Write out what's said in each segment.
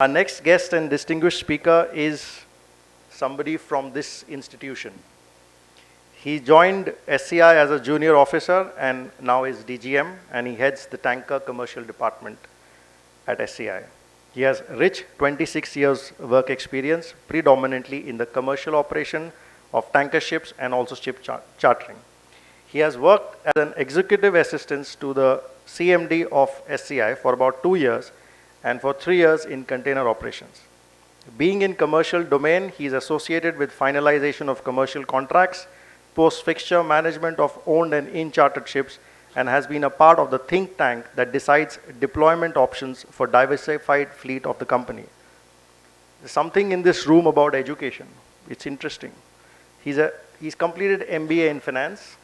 Our next guest and distinguished speaker is somebody from this institution. He joined SCI as a junior officer and now is DGM, and he heads the tanker commercial department at SCI. He has rich 26 years work experience, predominantly in the commercial operation of tanker ships and also ship chartering. He has worked as an executive assistant to the CMD of SCI for about 2 years and for 3 years in container operations. Being in commercial domain, he is associated with finalization of commercial contracts, post-fixture management of owned and in-chartered ships, and has been a part of the think tank that decides deployment options for diversified fleet of the company. There's something in this room about education. It's interesting. He's completed MBA in finance.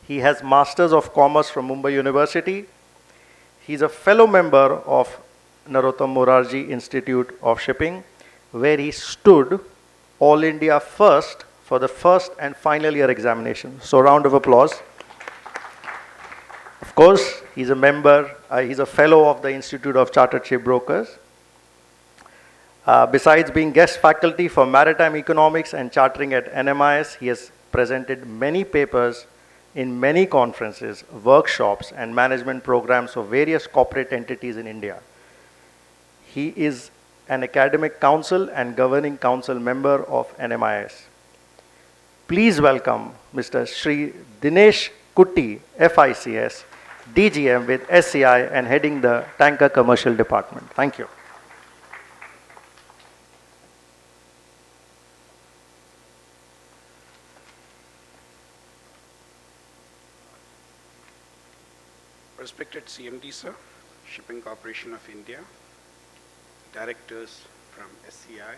He has Masters of Commerce from Mumbai University. He's a fellow member of Narottam Morarji Institute of Shipping, where he stood All India first for the first and final year examination. So round of applause. Of course, he's a member, he's a fellow of the Institute of Chartered Shipbrokers. Besides being guest faculty for maritime economics and chartering at NMIS, he has presented many papers in many conferences, workshops, and management programs for various corporate entities in India. He is an academic council and governing council member of NMIS. Please welcome Mr. Shri Dinesh Kutty, FICS, DGM with SCI and heading the tanker commercial department. Thank you. Respected CMD, sir, Shipping Corporation of India, directors from SCI,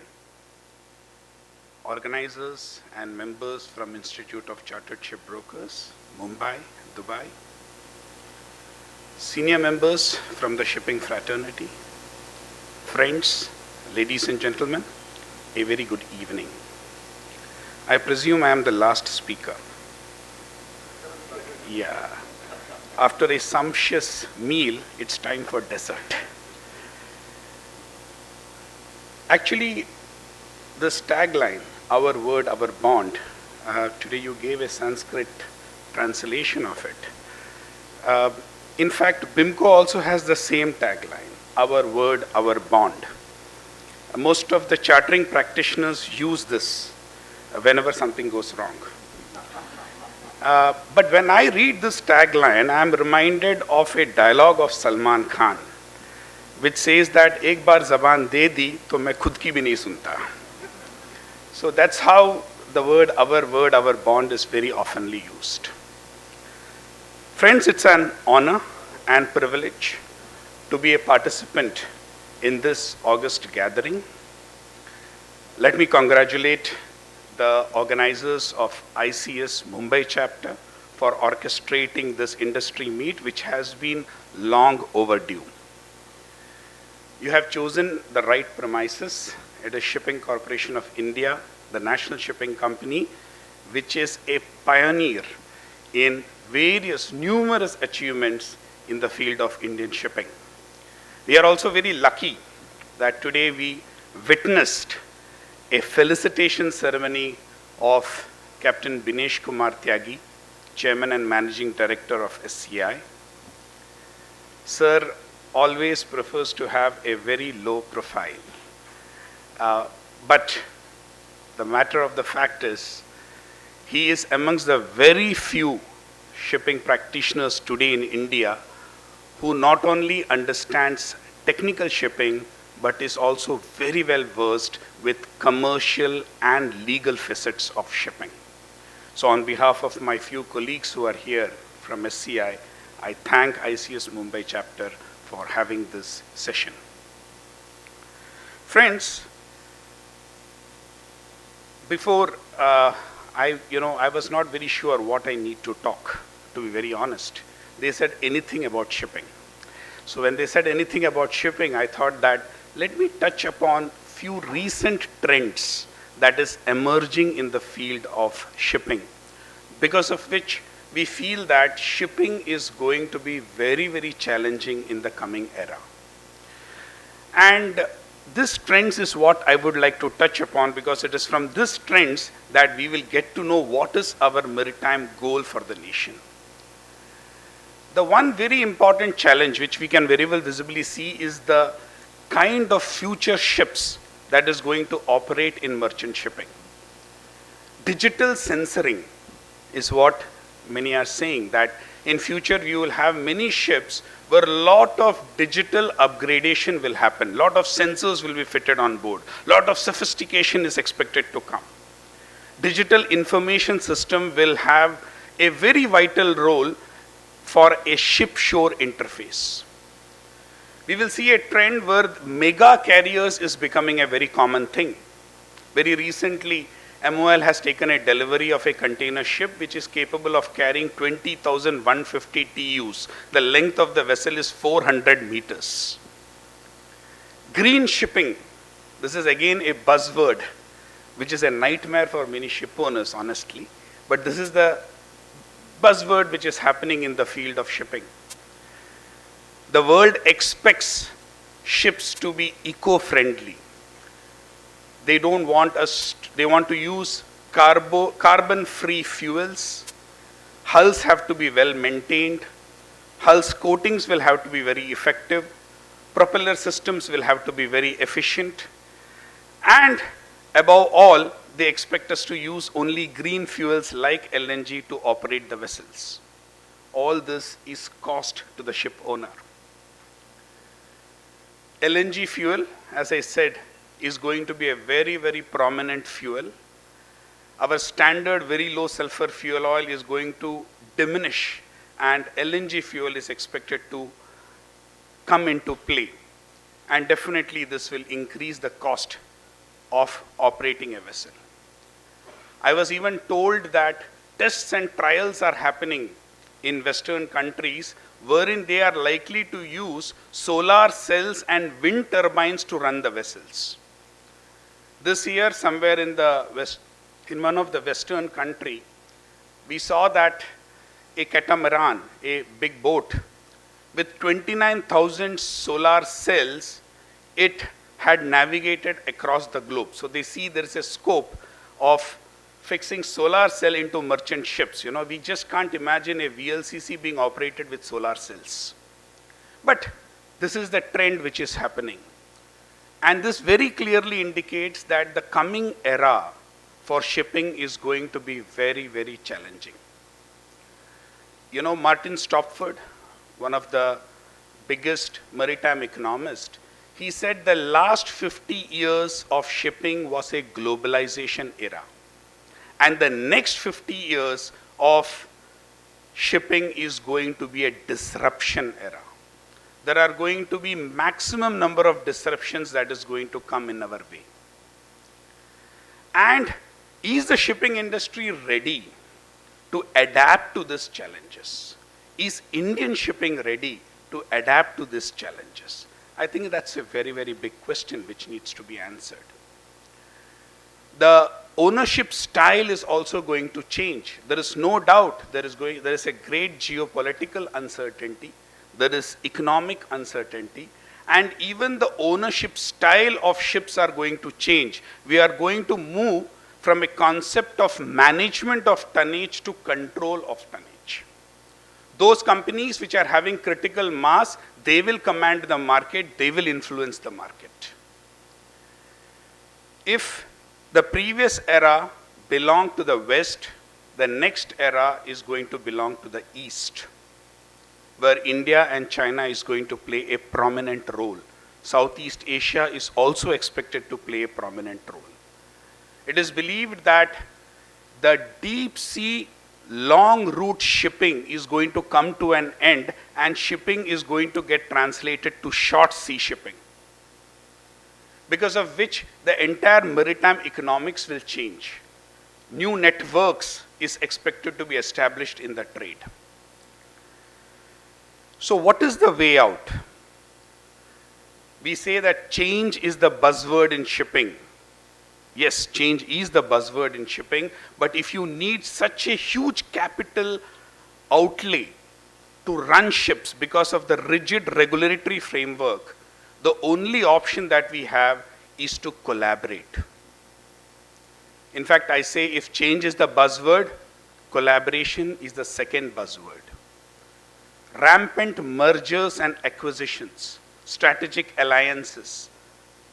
organizers and members from Institute of Chartered Shipbrokers, Mumbai, Dubai, senior members from the shipping fraternity, friends, ladies and gentlemen, a very good evening. I presume I am the last speaker. Yeah. After a sumptuous meal, it's time for dessert. Actually, this tagline, our word, our bond, today you gave a Sanskrit translation of it. In fact, BIMCO also has the same tagline, our word, our bond. Most of the chartering practitioners use this whenever something goes wrong. But when I read this tagline, I am reminded of a dialogue of Salman Khan, which says that "Ek baar zaban de di, to main khud ki bhi nahi sunta." So that's how the word, our bond is very oftenly used. Friends, it's an honor and privilege to be a participant in this August gathering. Let me congratulate the organizers of ICS Mumbai chapter for orchestrating this industry meet, which has been long overdue. You have chosen the right premises. It is Shipping Corporation of India, the national shipping company, which is a pioneer in various numerous achievements in the field of Indian shipping. We are also very lucky that today we witnessed a felicitation ceremony of Captain Dinesh Kumar Tyagi, Chairman and Managing Director of SCI. Sir always prefers to have a very low profile. But the matter of the fact is, he is amongst the very few shipping practitioners today in India who not only understands technical shipping, but is also very well versed with commercial and legal facets of shipping. So on behalf of my few colleagues who are here from SCI, I thank ICS Mumbai chapter for having this session. Friends, before I was not very sure what I need to talk, to be very honest. They said anything about shipping. So when they said anything about shipping, I thought that let me touch upon few recent trends that is emerging in the field of shipping, because of which we feel that shipping is going to be very, very challenging in the coming era. And this trends is what I would like to touch upon, because it is from this trends that we will get to know what is our maritime goal for the nation. The one very important challenge which we can very well visibly see is the kind of future ships that is going to operate in merchant shipping. Digital censoring is what many are saying, that in future you will have many ships where a lot of digital upgradation will happen, lot of sensors will be fitted on board, lot of sophistication is expected to come. Digital information system will have a very vital role for a ship-shore interface. We will see a trend where mega carriers is becoming a very common thing. Very recently, MOL has taken a delivery of a container ship which is capable of carrying 20,150 TEUs. The length of the vessel is 400 meters. Green shipping, this is again a buzzword, which is a nightmare for many ship owners, honestly. But this is the buzzword which is happening in the field of shipping. The world expects ships to be eco-friendly. They don't want us, they want to use carbon-free fuels. Hulls have to be well maintained. Hulls coatings will have to be very effective. Propeller systems will have to be very efficient. And above all, they expect us to use only green fuels like LNG to operate the vessels. All this is cost to the ship owner. LNG fuel, as I said, is going to be a very, very prominent fuel. Our standard very low sulfur fuel oil is going to diminish, and LNG fuel is expected to come into play. And definitely this will increase the cost of operating a vessel. I was even told that tests and trials are happening in Western countries wherein they are likely to use solar cells and wind turbines to run the vessels. This year, somewhere in the west, in one of the Western country, we saw that a catamaran, a big boat, with 29,000 solar cells, it had navigated across the globe. So they see there is a scope of fixing solar cell into merchant ships. You know, we just can't imagine a VLCC being operated with solar cells. But this is the trend which is happening. And this very clearly indicates that the coming era for shipping is going to be very, very challenging. You know, Martin Stopford, one of the biggest maritime economists, he said the last 50 years of shipping was a globalization era. And the next 50 years of shipping is going to be a disruption era. There are going to be maximum number of disruptions that is going to come in our way. And is the shipping industry ready to adapt to these challenges? Is Indian shipping ready to adapt to these challenges? I think that's a very, very big question which needs to be answered. The ownership style is also going to change. There is no doubt there is a great geopolitical uncertainty. There is economic uncertainty, and even the ownership style of ships are going to change. We are going to move from a concept of management of tonnage to control of tonnage. Those companies which are having critical mass, they will command the market, they will influence the market. If the previous era belonged to the West, the next era is going to belong to the East, where India and China is going to play a prominent role. Southeast Asia is also expected to play a prominent role. It is believed that the deep sea long route shipping is going to come to an end, and shipping is going to get translated to short sea shipping, because of which the entire maritime economics will change. New networks is expected to be established in the trade. So what is the way out? We say that change is the buzzword in shipping. Yes, change is the buzzword in shipping, but if you need such a huge capital outlay to run ships because of the rigid regulatory framework, the only option that we have is to collaborate. In fact, I say if change is the buzzword, collaboration is the second buzzword. Rampant mergers and acquisitions, strategic alliances,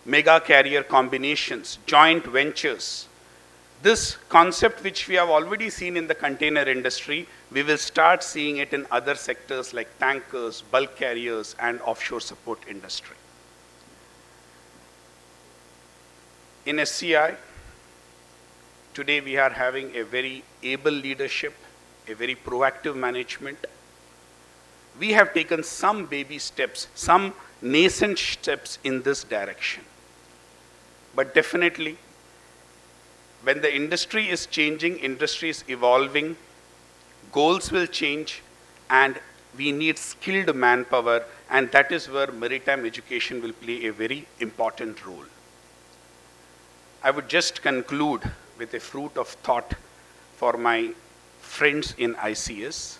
mega carrier combinations, joint ventures. This concept, which we have already seen in the container industry, we will start seeing it in other sectors like tankers, bulk carriers, and offshore support industry. In SCI, today we are having a very able leadership, a very proactive management. We have taken some baby steps, some nascent steps in this direction. But definitely, when the industry is changing, industry is evolving, goals will change, and we need skilled manpower, and that is where maritime education will play a very important role. I would just conclude with a fruit of thought for my friends in ICS.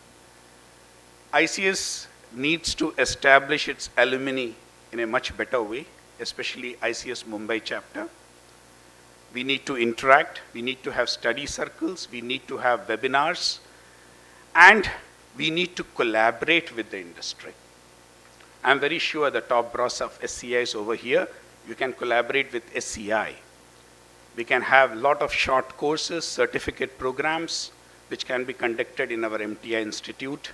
ICS needs to establish its alumni in a much better way, especially ICS Mumbai chapter. We need to interact, we need to have study circles, we need to have webinars, and we need to collaborate with the industry. I'm very sure the top brass of SCI is over here. You can collaborate with SCI. We can have a lot of short courses, certificate programs, which can be conducted in our MTI Institute.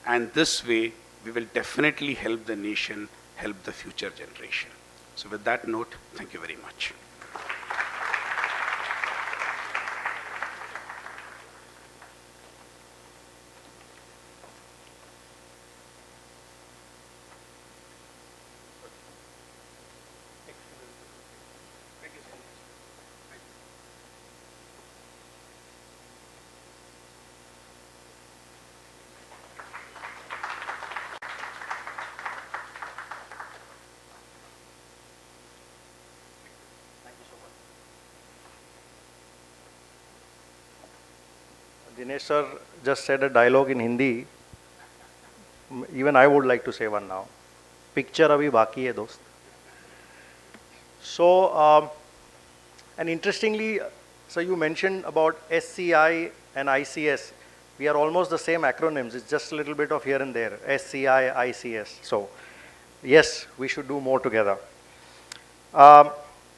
And this way, we will definitely help the nation, help the future generation. So with that note, thank you very much. Dinesh sir just said a dialogue in Hindi. Even I would like to say one now. Picture abhi baki hai dost. So, and interestingly, so you mentioned about SCI and ICS. We are almost the same acronyms. It's just a little bit of here and there. SCI, ICS. So, yes, we should do more together.